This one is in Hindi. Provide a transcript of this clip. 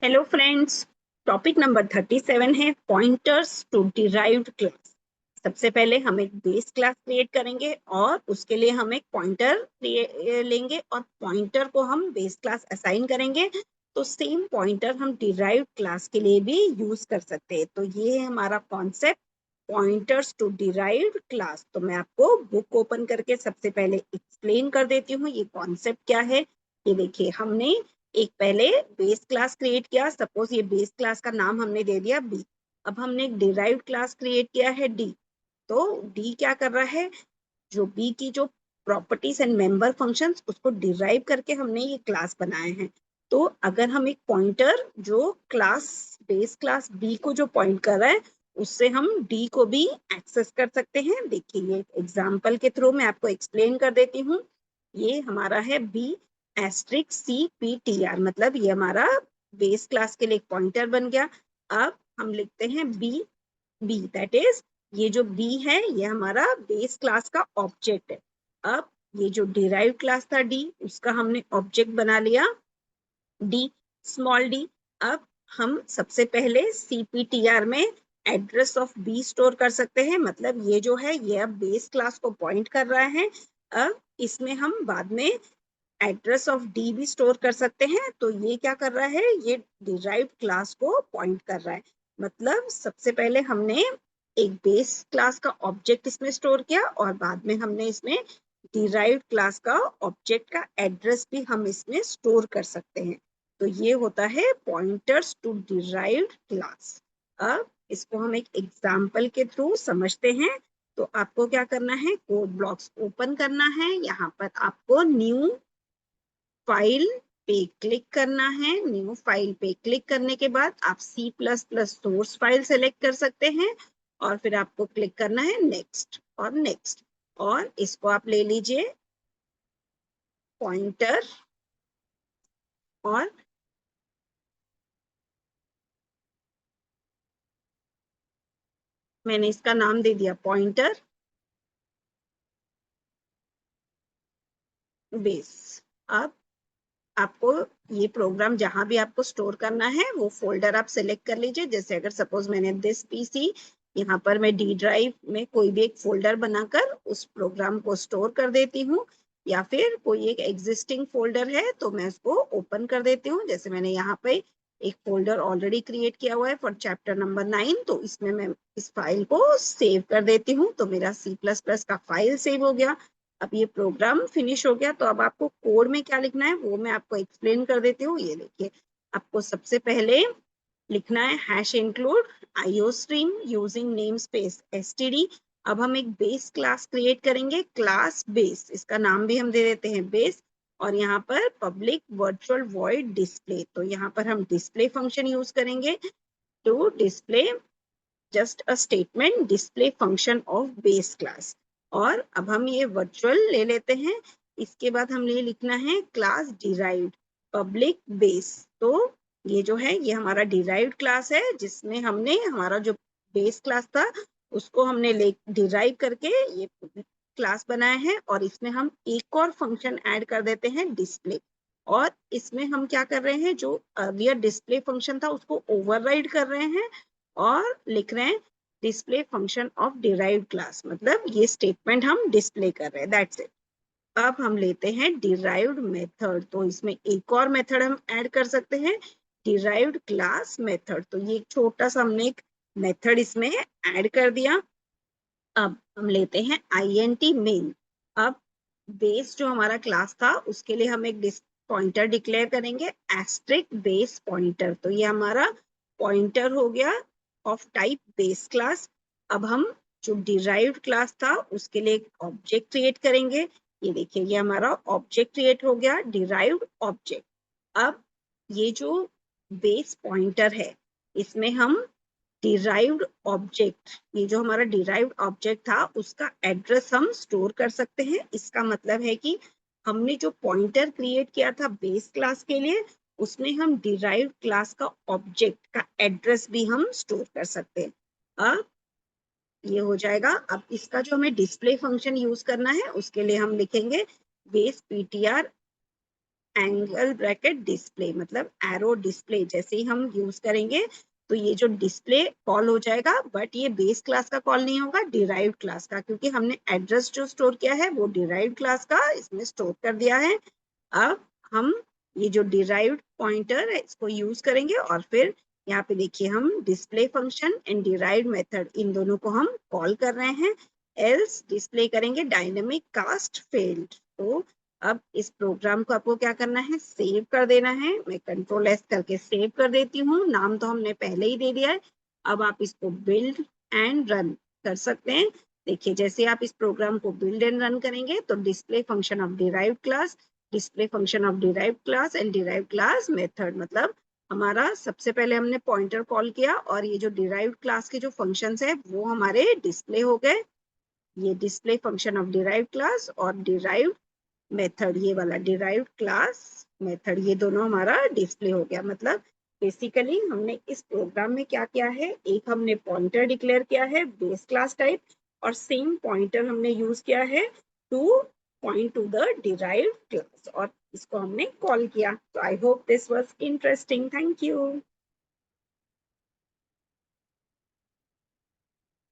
Hello friends. टॉपिक नंबर 37 है पॉइंटर्स टू डिराइव्ड क्लास। सबसे पहले हम एक बेस क्लास क्रिएट करेंगे और उसके लिए हम एक पॉइंटर लेंगे और पॉइंटर को हम बेस क्लास असाइन करेंगे। तो सेम पॉइंटर हम डिराइव्ड क्लास के लिए भी यूज कर सकते हैं। तो ये है हमारा concept pointers to derived class. तो मैं आपको बुक ओपन करके सबसे पहले एक्सप्लेन कर देती हूँ ये कॉन्सेप्ट क्या है। ये देखिए, हमने एक पहले बेस क्लास क्रिएट किया। सपोज ये बेस क्लास का नाम हमने दे दिया बी। अब हमने एक डिराइव्ड क्लास क्रिएट किया है डी। तो डी क्या कर रहा है, जो बी की जो प्रॉपर्टीज एंड मेंबर फंक्शंस उसको डिराइव करके हमने ये क्लास बनाए हैं। तो अगर हम एक पॉइंटर जो क्लास बेस क्लास बी को जो पॉइंट कर रहा है उससे हम डी को भी एक्सेस कर सकते हैं। देखिए, ये एग्जांपल के थ्रू मैं आपको एक्सप्लेन कर देती हूँ। ये हमारा है B asterisk C P T R, मतलब ये हमारा बेस क्लास के लिए एक पॉइंटर बन गया। अब हम लिखते हैं बी बी दैट इज, ये जो बी है ये हमारा बेस क्लास का ऑब्जेक्ट है। अब ये जो डिराइव्ड क्लास था डी, उसका हमने ऑब्जेक्ट बना लिया डी, स्मॉल डी। अब हम सबसे पहले सीपीटीआर में एड्रेस ऑफ बी स्टोर कर सकते हैं, मतलब ये जो है ये अब बेस क्लास को पॉइंट कर रहा है। अब इसमें हम बाद में एड्रेस ऑफ डी भी स्टोर कर सकते हैं। तो ये क्या कर रहा है, ये डिराइव्ड क्लास को पॉइंट कर रहा है। मतलब सबसे पहले हमने एक बेस क्लास का ऑब्जेक्ट इसमें स्टोर किया और बाद में हमने इसमें डिराइव्ड क्लास का ऑब्जेक्ट का एड्रेस भी हम इसमें स्टोर कर सकते हैं। तो ये होता है पॉइंटर्स टू डिराइव्ड क्लास। अब इसको हम एक एग्जाम्पल के थ्रू समझते हैं। तो आपको क्या करना है, कोड ब्लॉक्स ओपन करना है। यहाँ पर आपको न्यू फाइल पे क्लिक करना है। न्यू फाइल पे क्लिक करने के बाद आप C++ सोर्स फाइल सेलेक्ट कर सकते हैं और फिर आपको क्लिक करना है नेक्स्ट और नेक्स्ट। और इसको आप ले लीजिए पॉइंटर, और मैंने इसका नाम दे दिया पॉइंटर बेस। अब आपको ये प्रोग्राम जहां भी आपको स्टोर करना है वो फोल्डर आप सिलेक्ट कर लीजिए। जैसे अगर सपोज मैंने दिस पीसी, यहाँ पर मैं डी ड्राइव में कोई भी एक फोल्डर बनाकर उस प्रोग्राम को स्टोर कर देती हूँ, या फिर कोई एक एग्जिस्टिंग फोल्डर है तो मैं उसको ओपन कर देती हूँ। जैसे मैंने यहाँ पे एक फोल्डर ऑलरेडी क्रिएट किया हुआ है फॉर चैप्टर नंबर 9, तो इसमें मैं इस फाइल को सेव कर देती हूँ। तो मेरा C++ का फाइल सेव हो गया। अब ये प्रोग्राम फिनिश हो गया। तो अब आपको कोड में क्या लिखना है वो मैं आपको एक्सप्लेन कर देती हूँ। ये देखिए, आपको सबसे पहले लिखना है hash include iostream using name space STD. अब हम एक बेस क्लास क्रिएट करेंगे, क्लास बेस, इसका नाम भी हम दे देते हैं बेस। और यहाँ पर पब्लिक वर्चुअल वॉइड डिस्प्ले, तो यहाँ पर हम डिस्प्ले फंक्शन यूज करेंगे to display just a statement display function of base class. और अब हम ये वर्चुअल ले लेते हैं। इसके बाद हमने लिखना है क्लास डिराइव्ड पब्लिक बेस। तो ये जो है ये हमारा डिराइव्ड क्लास है जिसमें हमने हमारा जो बेस क्लास था उसको हमने ले डिराइव करके ये क्लास बनाया है। और इसमें हम एक और फंक्शन ऐड कर देते हैं डिस्प्ले। और इसमें हम क्या कर रहे हैं, जो अर्लियर डिस्प्ले फंक्शन था उसको ओवरराइड कर रहे हैं और लिख रहे हैं display function of derived class, मतलब ये स्टेटमेंट हम डिस्प्ले कर रहे हैं, दैट्स इट। अब हम लेते हैं डिराइव्ड मेथड। तो इसमें एक और मेथड हम ऐड कर सकते हैं, डिराइव्ड क्लास मेथड। तो ये एक छोटा सा हमने एक मेथड इसमें ऐड कर दिया। अब हम लेते हैं INT मेन। अब बेस जो हमारा क्लास था उसके लिए हम एक पॉइंटर डिक्लेयर करेंगे एस्ट्रिक बेस पॉइंटर। तो ये हमारा पॉइंटर हो गया ऑफ टाइप बेस क्लास। अब हम जो डिराइव्ड क्लास था उसके लिए एक ऑब्जेक्ट क्रिएट करेंगे। ये देखिए, ये हमारा ऑब्जेक्ट क्रिएट हो गया डिराइव्ड ऑब्जेक्ट। अब ये जो बेस पॉइंटर है इसमें हम डिराइव्ड ऑब्जेक्ट, ये जो हमारा डिराइव्ड ऑब्जेक्ट था उसका एड्रेस हम स्टोर कर सकते हैं। इसका मतलब है कि हमने जो पॉइंटर क्रिएट किया था बेस क्लास के लिए उसमें हम डिराइव्ड क्लास का ऑब्जेक्ट का एड्रेस भी हम स्टोर कर सकते हैं। अब ये हो जाएगा। अब इसका जो हमें डिस्प्ले फंक्शन यूज करना है उसके लिए हम लिखेंगे base ptr angle bracket display, मतलब एरो डिस्प्ले जैसे ही हम यूज करेंगे तो ये जो डिस्प्ले कॉल हो जाएगा, बट ये बेस क्लास का कॉल नहीं होगा, डिराइव्ड क्लास का, क्योंकि हमने एड्रेस जो स्टोर किया है वो डिराइव्ड क्लास का इसमें स्टोर कर दिया है। अब हम ये जो डिराइव्ड पॉइंटर है इसको यूज करेंगे और फिर यहाँ पे देखिए हम display function and derived method in दोनों को हम कॉल कर रहे हैं, एल्स डिस्प्ले करेंगे डायनेमिक कास्ट फील्ड। तो अब इस प्रोग्राम को आपको क्या करना है, सेव कर देना है। मैं कंट्रोल एस करके सेव कर देती हूँ, नाम तो हमने पहले ही दे दिया है। अब आप इसको बिल्ड एंड रन कर सकते हैं। देखिए जैसे आप इस प्रोग्राम को बिल्ड एंड रन करेंगे तो display function of derived class, display function of derived class and derived class method, मतलब हमारा सबसे पहले हमने पॉइंटर कॉल किया और ये जो डिराइव्ड क्लास के जो फंक्शंस है वो हमारे डिस्प्ले हो गए। ये display function of derived class और डिराइव्ड मेथड, ये वाला डिराइव्ड क्लास मेथड, ये दोनों हमारा डिस्प्ले हो गया। मतलब बेसिकली हमने इस प्रोग्राम में क्या किया है, एक हमने पॉइंटर डिक्लेयर किया है बेस क्लास टाइप और सेम पॉइंटर हमने यूज किया है two point two the derived class और इसको हमने कॉल किया। तो I hope this was interesting. Thank you.